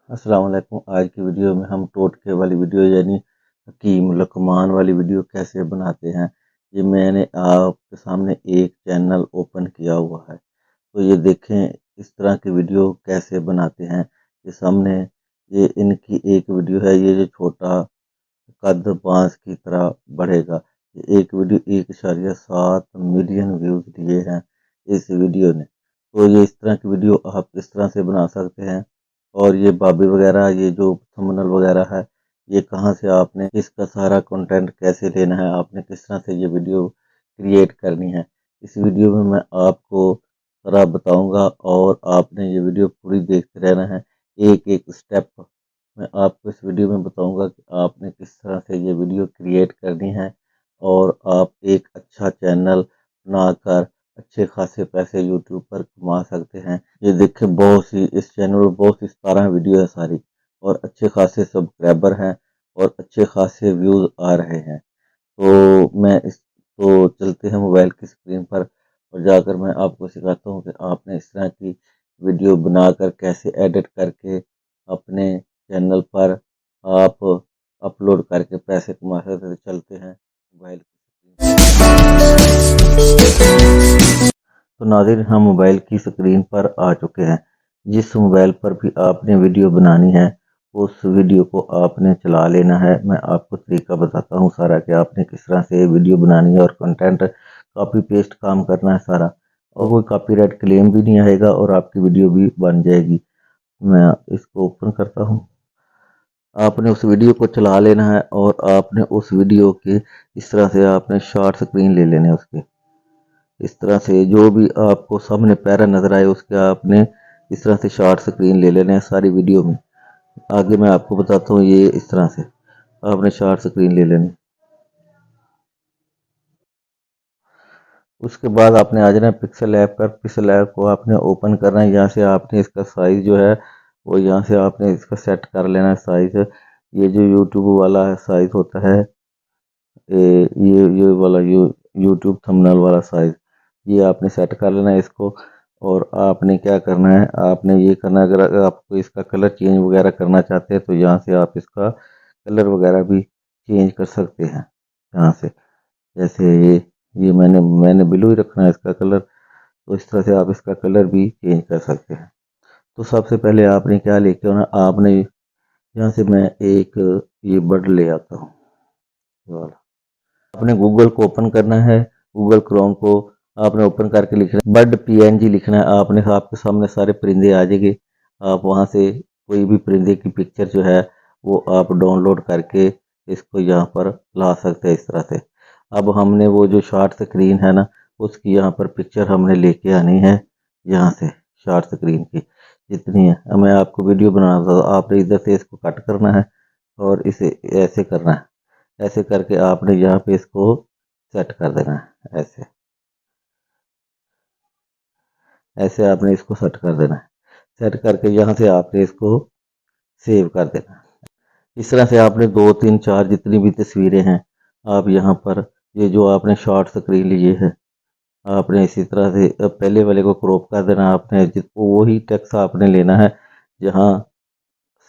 अस्सलाम वालेकुम। आज की वीडियो में हम टोटके वाली वीडियो यानी हकीम लकमान वाली वीडियो कैसे बनाते हैं। ये मैंने आपके सामने एक चैनल ओपन किया हुआ है, तो ये देखें इस तरह की वीडियो कैसे बनाते हैं। ये सामने ये इनकी एक वीडियो है, ये जो छोटा कद बांस की तरह बढ़ेगा। ये एक वीडियो 1.7 मिलियन व्यूज लिए हैं इस वीडियो ने। तो ये इस तरह की वीडियो आप इस तरह से बना सकते हैं। और ये बाबी वगैरह, ये जो थंबनेल वगैरह है, ये कहाँ से आपने इसका सारा कंटेंट कैसे लेना है, आपने किस तरह से ये वीडियो क्रिएट करनी है, इस वीडियो में मैं आपको सारा बताऊंगा। और आपने ये वीडियो पूरी देखते रहना है, एक एक स्टेप मैं आपको इस वीडियो में बताऊंगा कि आपने किस तरह से ये वीडियो क्रिएट करनी है और आप एक अच्छा चैनल बनाकर अच्छे खासे पैसे यूट्यूब पर कमा सकते हैं। ये देखें बहुत सी इस चैनल में बहुत सी 17 वीडियो है सारी, और अच्छे खासे सब्सक्राइबर हैं और अच्छे खासे व्यूज आ रहे हैं। तो मैं इस तो चलते हैं मोबाइल की स्क्रीन पर और जाकर मैं आपको सिखाता हूँ कि आपने इस तरह की वीडियो बनाकर कैसे एडिट करके अपने चैनल पर आप अपलोड करके पैसे कमा सकते हैं। तो चलते हैं मोबाइल की स्क्रीन। तो नाज़रीन, हम मोबाइल की स्क्रीन पर आ चुके हैं। जिस मोबाइल पर भी आपने वीडियो बनानी है उस वीडियो को आपने चला लेना है। मैं आपको तरीका बताता हूँ सारा कि आपने किस तरह से वीडियो बनानी है, और कंटेंट कॉपी पेस्ट काम करना है सारा, और कोई कॉपीराइट क्लेम भी नहीं आएगा और आपकी वीडियो भी बन जाएगी। मैं इसको ओपन करता हूँ। आपने उस वीडियो को चला लेना है और आपने उस वीडियो के इस तरह से आपने शॉर्ट स्क्रीन ले लेने उसके। इस तरह से जो भी आपको सामने पैरा नजर आए उसके आपने इस तरह से शॉर्ट स्क्रीन ले लेने हैं सारी वीडियो में। आगे मैं आपको बताता हूँ, ये इस तरह से आपने शॉर्ट स्क्रीन ले लेनी। उसके बाद आपने आ जाना है पिक्सल ऐप पर। पिक्सल ऐप को आपने ओपन करना है। यहाँ से आपने इसका साइज़ जो है वो यहाँ से आपने इसका सेट कर लेना है साइज़। ये जो यूट्यूब वाला साइज़ होता है, ये वाला यूट्यूब थंबनेल वाला साइज़, ये आपने सेट कर लेना है इसको। और आपने क्या करना है, आपने ये करना है, अगर आपको इसका कलर चेंज वगैरह करना चाहते हैं तो यहाँ से आप इसका कलर वगैरह भी चेंज कर सकते हैं यहाँ से। जैसे ये मैंने ब्लू ही रखना है इसका कलर, तो इस तरह से आप इसका कलर भी चेंज कर सकते हैं। तो सबसे पहले आपने क्या लेके आना, आपने यहाँ से मैं एक ये बर्ड ले आता हूँ, ये वाला। आपने गूगल को ओपन करना है, गूगल क्रोम को आपने ओपन करके लिखना है बर्ड पीएनजी लिखना है। आपने आपके सामने सारे परिंदे आ जाएंगे। आप वहां से कोई भी परिंदे की पिक्चर जो है वो आप डाउनलोड करके इसको यहाँ पर ला सकते हैं इस तरह से। अब हमने वो जो शॉर्ट स्क्रीन है ना, उसकी यहाँ पर पिक्चर हमने लेके आनी है यहाँ से। शॉर्ट स्क्रीन की जितनी है, अब मैं आपको वीडियो बनाना था, आपने इधर से इसको कट करना है और इसे ऐसे करना है। ऐसे करके आपने यहाँ पे इसको सेट कर देना है। ऐसे ऐसे आपने इसको सेट कर देना है। सेट करके यहाँ से आपने इसको सेव कर देना है। इस तरह से आपने 2 3 4 जितनी भी तस्वीरें हैं आप यहाँ पर, ये जो आपने शॉर्ट स्क्रीन लिए है, आपने इसी तरह से पहले वाले को क्रॉप कर देना। आपने वही टेक्स्ट आपने लेना है जहाँ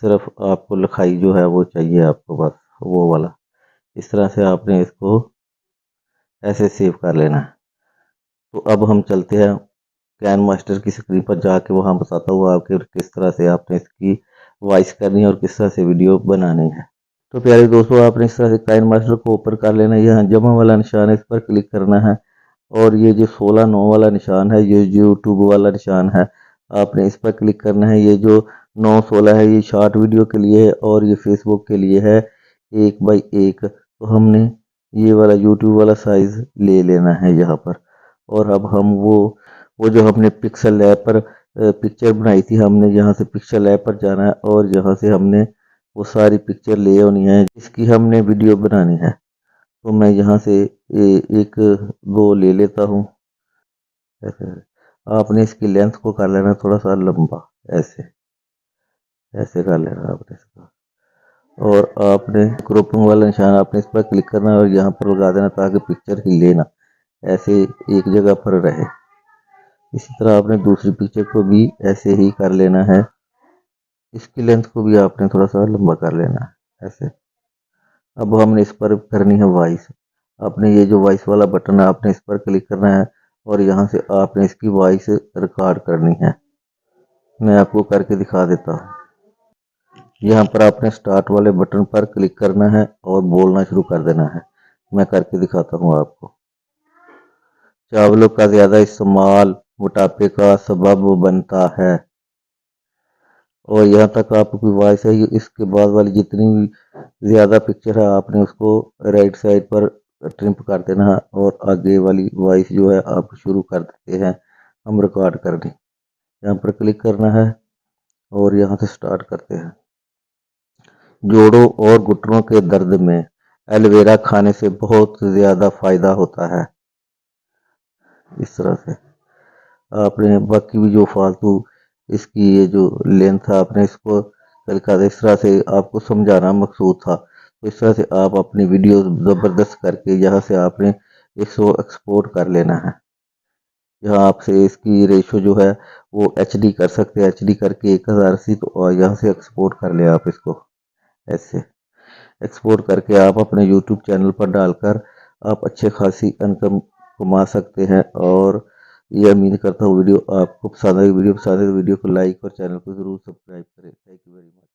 सिर्फ आपको लिखाई जो है वो चाहिए आपको, बस वो वाला। इस तरह से आपने इसको ऐसे सेव कर लेना है। तो अब हम चलते हैं कैन मास्टर की स्क्रीन पर जाके, वहाँ बताता हूँ आपके किस तरह से आपने इसकी वॉइस करनी है और किस तरह से वीडियो बनानी है। तो प्यारे दोस्तों, आपने इस तरह से काइन मास्टर को ओपन कर लेना है। यहाँ जमा वाला निशान है, इस पर क्लिक करना है। और ये जो 16 9 वाला निशान है, ये यूट्यूब वाला निशान है, आपने इस पर क्लिक करना है। ये जो 9 16 है ये शॉर्ट वीडियो के लिए है और ये फेसबुक के लिए है 1 बाई 1। तो हमने ये वाला यूट्यूब वाला साइज ले लेना है यहाँ पर। और अब हम वो जो हमने पिक्सल ऐप पर पिक्चर बनाई थी, हमने यहाँ से पिक्सल ऐप पर जाना है और यहाँ से हमने वो सारी पिक्चर ले आनी है जिसकी हमने वीडियो बनानी है। तो मैं यहाँ से एक दो ले लेता हूँ। ऐसे आपने इसकी लेंथ को कर लेना थोड़ा सा लंबा, ऐसे ऐसे कर लेना आपने इसका। और आपने क्रॉपिंग वाला निशान आपने इस पर क्लिक करना है और यहाँ पर लगा देना ताकि पिक्चर हिले ना, ऐसे एक जगह पर रहे। इसी तरह आपने दूसरी पिक्चर को भी ऐसे ही कर लेना है। इसकी लेंथ को भी आपने थोड़ा सा लंबा कर लेना है ऐसे। अब हमने इस पर करनी है वॉइस। आपने ये जो वॉइस वाला बटन है आपने इस पर क्लिक करना है और यहाँ से आपने इसकी वॉइस रिकॉर्ड करनी है। मैं आपको करके दिखा देता हूँ। यहाँ पर आपने स्टार्ट वाले बटन पर क्लिक करना है और बोलना शुरू कर देना है। मैं करके दिखाता हूँ आपको। चावलों का ज़्यादा इस्तेमाल मोटापे का सबब बनता है। और यहाँ तक आपकी वॉइस है, इसके बाद वाली जितनी भी ज़्यादा पिक्चर है आपने उसको राइट साइड पर ट्रिम कर देना है और आगे वाली वॉइस जो है आप शुरू कर देते हैं हम रिकॉर्ड करनी। यहाँ पर क्लिक करना है और यहाँ से स्टार्ट करते हैं। जोड़ों और घुटनों के दर्द में एलोवेरा खाने से बहुत ज़्यादा फ़ायदा होता है। इस तरह से आपने बाकी भी जो फालतू इसकी ये जो लेंथ है आपने इसको तरीका इस तरह से आपको समझाना मकसूद था। तो इस तरह से आप अपनी वीडियो ज़बरदस्त करके यहाँ से आपने इसको एक्सपोर्ट कर लेना है। यहाँ आपसे इसकी रेशो जो है वो एचडी कर सकते हैं, एचडी करके 1080 तो यहाँ से एक्सपोर्ट कर ले आप इसको। ऐसे एक्सपोर्ट करके आप अपने यूट्यूब चैनल पर डालकर आप अच्छे खासी इनकम कमा सकते हैं। और ये उम्मीद करता हूँ वीडियो आपको पसंद आई। वीडियो पसंद है तो वीडियो को लाइक और चैनल को ज़रूर सब्सक्राइब करें। Thank you very much.